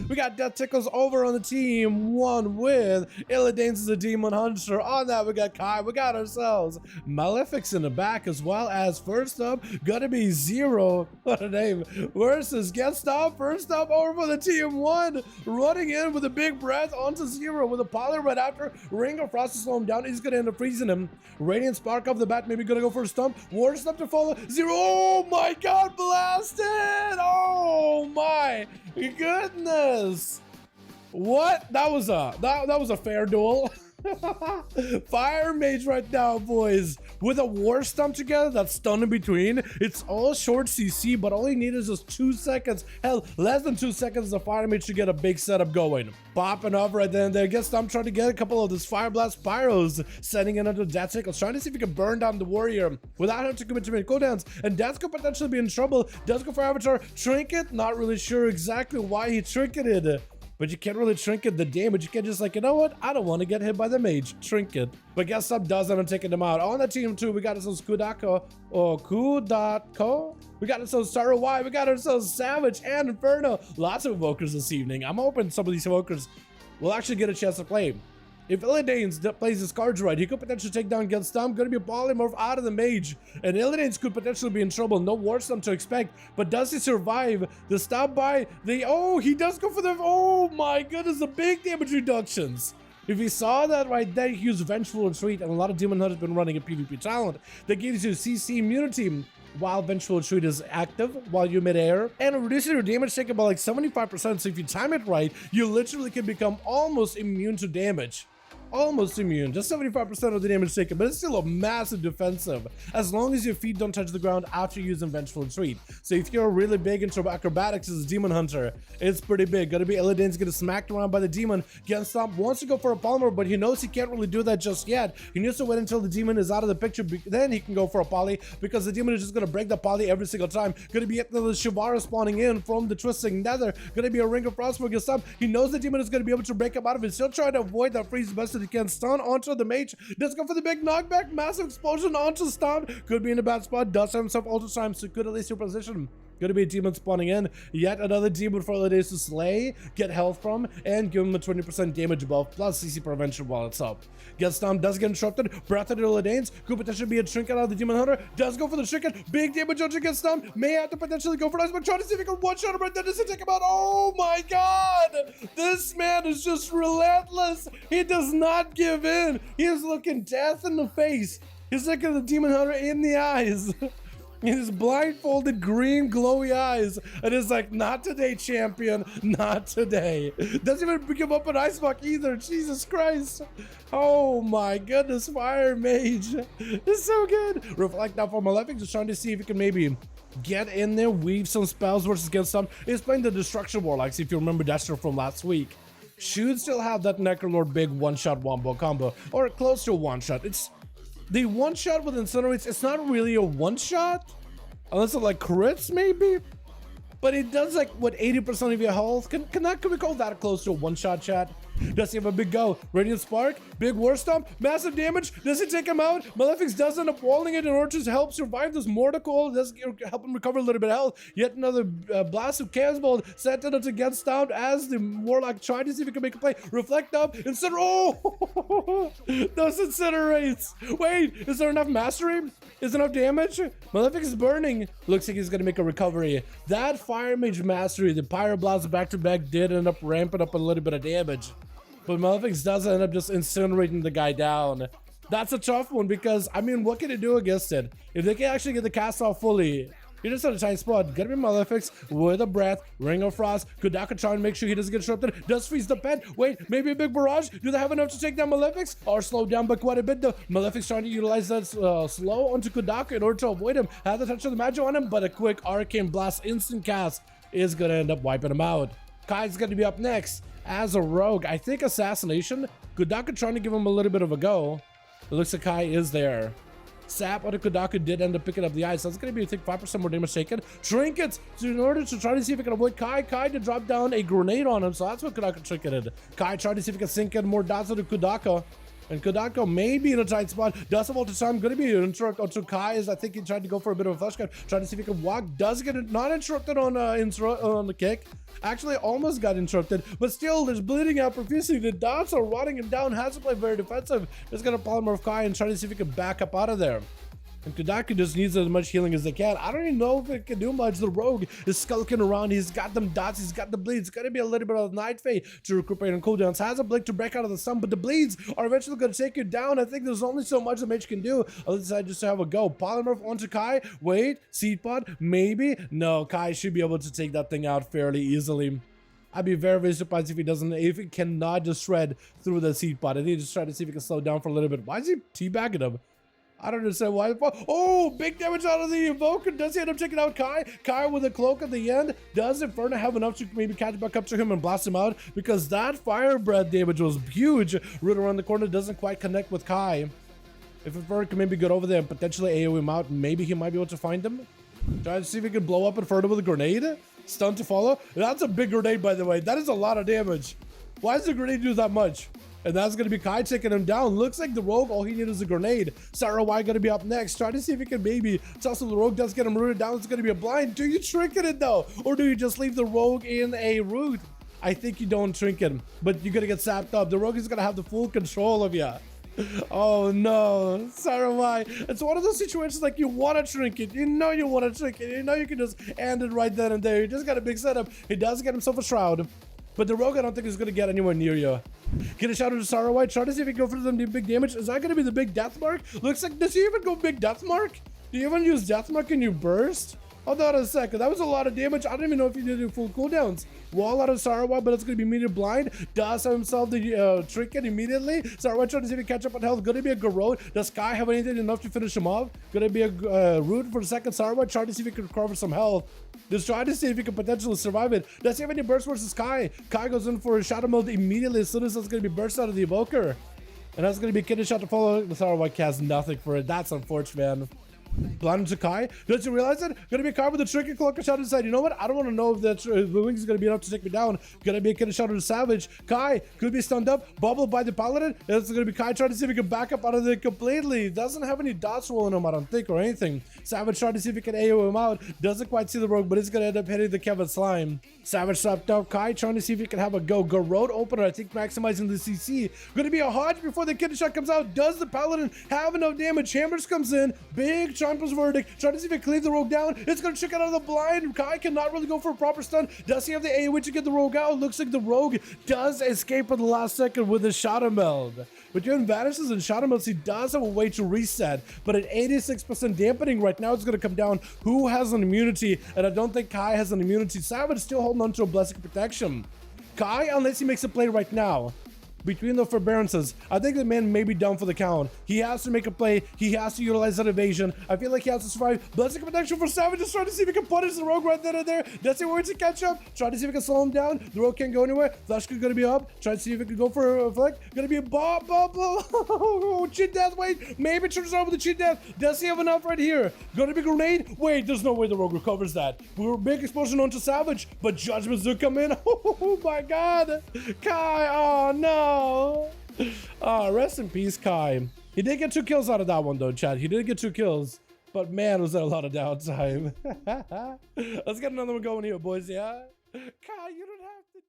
We got Death Tickles over on the team 1 with Illidanes as a Demon Hunter. On that, we got Kai. We got ourselves Malefics in the back, as well as first up, gonna be Zero. What a name. Versus Guest Up. First up, over for the team 1. Running in with a big breath onto Zero with a Poly right after. Ring of Frost to slow him down. He's gonna end up freezing him. Radiant Spark off the bat. Maybe gonna go for a stump. War Stump to follow. Zero. Oh my god, blasted! Oh my goodness! What? That was a fair duel. Fire Mage right now, boys, with a War Stump together that's stunned in between. It's all short CC, but all he needed is just 2 seconds. Hell, less than 2 seconds the Fire Mage to get a big setup going. Popping up right then and there. Gets Stump trying to get a couple of this Fire Blast Pyros, setting it under Death Tickles, trying to see if he can burn down the Warrior without having to commit too many cooldowns. And Death could potentially be in trouble. Does go for Avatar. Trinket, not really sure exactly why he trinketed. But you can't really trinket the damage. You can't just like, you know what? I don't want to get hit by the mage. Trinket. But guess Sub does end up taking them out. On the team 2, we got ourselves Kudako. Or Kudako. We got ourselves Star Y. We got ourselves Savage and Inferno. Lots of Evokers this evening. I'm hoping some of these Evokers will actually get a chance to play. If Illidanes plays his cards right, he could potentially take down Guest Stump. Gonna be a polymorph out of the mage. And Illidanes could potentially be in trouble. No War Stump to expect. But does he survive the stop by the... Oh, he does go for the... Oh my goodness, the big damage reductions. If you saw that right there, he used Vengeful Retreat, and a lot of Demon Hunters have been running a PvP talent that gives you CC immunity while Vengeful Retreat is active, while you're mid-air, and it reduces your damage taken by like 75%, so if you time it right, you literally can become almost immune to damage. Almost immune, just 75% of the damage taken, but it's still a massive defensive, as long as your feet don't touch the ground after using Vengeful Retreat. So if you're really big into acrobatics as a Demon Hunter, it's pretty big. Gonna be Illidane's getting smacked around by the Demon. Get Stomp wants to go for a Polymer, but he knows he can't really do that just yet. He needs to wait until the Demon is out of the picture, then he can go for a Poly, because the Demon is just gonna break the Poly every single time. Gonna be the Shivara spawning in from the Twisting Nether. Gonna be a Ring of Frost for Get Stomp. He knows the Demon is gonna be able to break him out of it. He'll try to avoid that freeze best that he can. Stun onto the Mage. Does go for the big knockback. Massive explosion onto Stomp. Could be in a bad spot. Does have himself ultra time, so could at least your position. Gonna be a Demon spawning in. Yet another Demon for Illidanes to slay, get health from, and give him a 20% damage buff plus CC prevention while it's up. Get Stomp, does get interrupted. Breath of the Illidanes. Could potentially be a Trinket out of the Demon Hunter. Does go for the Trinket. Big damage on Get Stomp. May have to potentially go for this, but trying to see if he can one-shot him right there. Does he take him out? Oh my god! This man is just relentless. He does not give in. He is looking death in the face. He's looking the Demon Hunter in the eyes. His blindfolded green glowy eyes, and it's like, not today, champion, not today. Doesn't even give up an Ice Block either. Jesus Christ. Oh my goodness, Fire Mage. It's so good. Reflect now for Malefic, just trying to see if he can maybe get in there, weave some spells versus get some. He's playing the Destruction Warlocks, if you remember Destro from last week. Should still have that Necrolord big one-shot wombo combo, or close to a one-shot. It's the one-shot with Incinerates. It's not really a one-shot, unless it like crits maybe, but it does like what 80% of your health. Can we call that close to a one-shot, chat? Does he have a big go? Radiant Spark, big War Stomp, massive damage. Does he take him out? Malefic does end up walling it in order to help survive this Mortical. Does help him recover a little bit of health. Yet another blast of Chaos Bolt set up to get stopped as the Warlock tried to see if he can make a play. Reflect up, Incinerate. Oh, those Incinerates. Wait, is there enough mastery? Is there enough damage? Malefic is burning. Looks like he's gonna make a recovery. That Fire Mage mastery, the Pyroblast back to back, did end up ramping up a little bit of damage. But Malefic does end up just incinerating the guy down. That's a tough one because, I mean, what can he do against it? If they can actually get the cast off fully, he just had a tight spot. Gonna be Malefic with a breath. Ring of Frost. Kudaka trying to make sure he doesn't get disrupted. Does freeze the pet. Wait, maybe a big barrage. Do they have enough to take down Malefic? Or slow down by quite a bit though. Malefic's trying to utilize that slow onto Kudaka in order to avoid him. Have the touch of the magic on him, but a quick Arcane Blast instant cast is gonna end up wiping him out. Kai's gonna be up next as a rogue. I think Assassination. Kudaka trying to give him a little bit of a go. It looks like Kai is there. Sap on the Kudaka did end up picking up the ice. That's gonna be, I think, 5% more damage taken. Trinkets in order to try to see if it can avoid Kai. Kai to drop down a grenade on him, so that's what Kudaka trinketed. Kai tried to see if he can sink in more dots on the Kudaka. And Kodako may be in a tight spot. Does have all the time. Going to be interrupt onto Kai as I think he tried to go for a bit of a flash cut. Trying to see if he can walk. Does get it not interrupted on the kick. Actually almost got interrupted. But still, there's bleeding out profusely. The dots are rotting him down. Has to play very defensive. Just going to polymorph Kai and try to see if he can back up out of there. And Kodaku just needs as much healing as they can. I don't even know if it can do much. The rogue is skulking around. He's got them dots. He's got the bleeds. It's going to be a little bit of night fade to recuperate on cooldowns. Has a blink to break out of the sun, but the bleeds are eventually going to take you down. I think there's only so much the Mage can do. I'll decide just to have a go. Polymorph onto Kai. Wait. Seed pod. Maybe. No, Kai should be able to take that thing out fairly easily. I'd be very, very surprised if he cannot just shred through the seed pod. I need to just try to see if he can slow down for a little bit. Why is he teabagging him? I don't understand why. Oh, big damage out of the Invoker. Does he end up taking out Kai? Kai with a cloak at the end. Does Inferno have enough to maybe catch back up to him and blast him out? Because that fire breath damage was huge. Root around the corner doesn't quite connect with Kai. If Inferno can maybe get over there and potentially AoE him out, maybe he might be able to find him. Try to see if he can blow up Inferno with a grenade. Stun to follow. That's a big grenade, by the way. That is a lot of damage. Why does the grenade do that much? And that's going to be Kai taking him down. Looks like the rogue, all he needs is a grenade. Sarawai going to be up next. Try to see if he can maybe tussle the rogue. Does get him rooted down. It's going to be a blind. Do you trinket it though? Or do you just leave the rogue in a root? I think you don't trinket him, but you're going to get sapped up. The rogue is going to have the full control of you. Oh no, Sarawai. It's one of those situations like you want to trinket. You know you want to trinket. You know you can just end it right then and there. You just got a big setup. He does get himself a shroud. But the rogue, I don't think is going to get anywhere near you. Get a shout out to Sarawai. Try to see if he can go for them big damage. Is that going to be the big death mark? Looks like, does he even go big death mark? Do you even use death mark in your burst? Hold on a second. That was a lot of damage. I don't even know if he did do full cooldowns. Wall out of Sarawai, but it's going to be Meteor blind. Does have himself the trinket immediately. Sarawai trying to see if he can catch up on health. Going to be a Garrote. Does Kai have anything enough to finish him off? Going to be a root for the second. Sarawai trying to see if he can recover some health. Just trying to see if he can potentially survive it. Does he have any burst versus Kai? Kai goes in for a shadow mode immediately as soon as it's going to be burst out of the Evoker. And that's going to be Kidney shot to follow. The Sarawai has nothing for it. That's unfortunate, man. Blind to Kai. Don't you realize it? Gonna be a Kai with a tricky cloak shot inside. You know what? I don't want to know if the wings is gonna be enough to take me down. Gonna be a kid shot to the Savage. Kai could be stunned up. Bubbled by the Paladin. It's gonna be Kai trying to see if he can back up out of it completely. Doesn't have any dots rolling him, I don't think, or anything. Savage trying to see if he can AO him out. Doesn't quite see the rogue, but it's gonna end up hitting the Kevin Slime. Savage strapped up. Kai trying to see if he can have a go. Garrote opener, I think, maximizing the CC. Gonna be a Hodge before the kid shot comes out. Does the Paladin have enough damage? Hammers comes in. Big Champions verdict. Trying to see if he can cleave the rogue down. It's going to check it out of the blind. Kai cannot really go for a proper stun. Does he have the AoE to get the rogue out? Looks like the rogue does escape at the last second with a shadow meld. Between vanishes and shadow melds, he does have a way to reset, but at 86% dampening right now, it's going to come down who has an immunity, and I don't think Kai has an immunity. Savage still holding on to a blessing protection. Kai, unless he makes a play right now, between the forbearances, I think the man may be down for the count. He has to make a play. He has to utilize that evasion. I feel like he has to survive. Blessing protection for Savage. Just trying to see if he can punish the rogue right then and there. Does he wait to catch up? Trying to see if he can slow him down. The rogue can't go anywhere. Flash is going to be up. Trying to see if he can go for a flick. Going to be a bob. Cheat death. Wait. Maybe turns out with the cheat death. Does he have enough right here? Going to be grenade. Wait, there's no way the rogue recovers that. We're big explosion onto Savage, but judgments do come in. Oh my god. Kai. Oh no. Rest in peace, Kai. He did get 2 kills out of that one, though, Chad. He did get 2 kills. But man, was that a lot of downtime. Let's get another one going here, boys, yeah? Kai, you don't have to...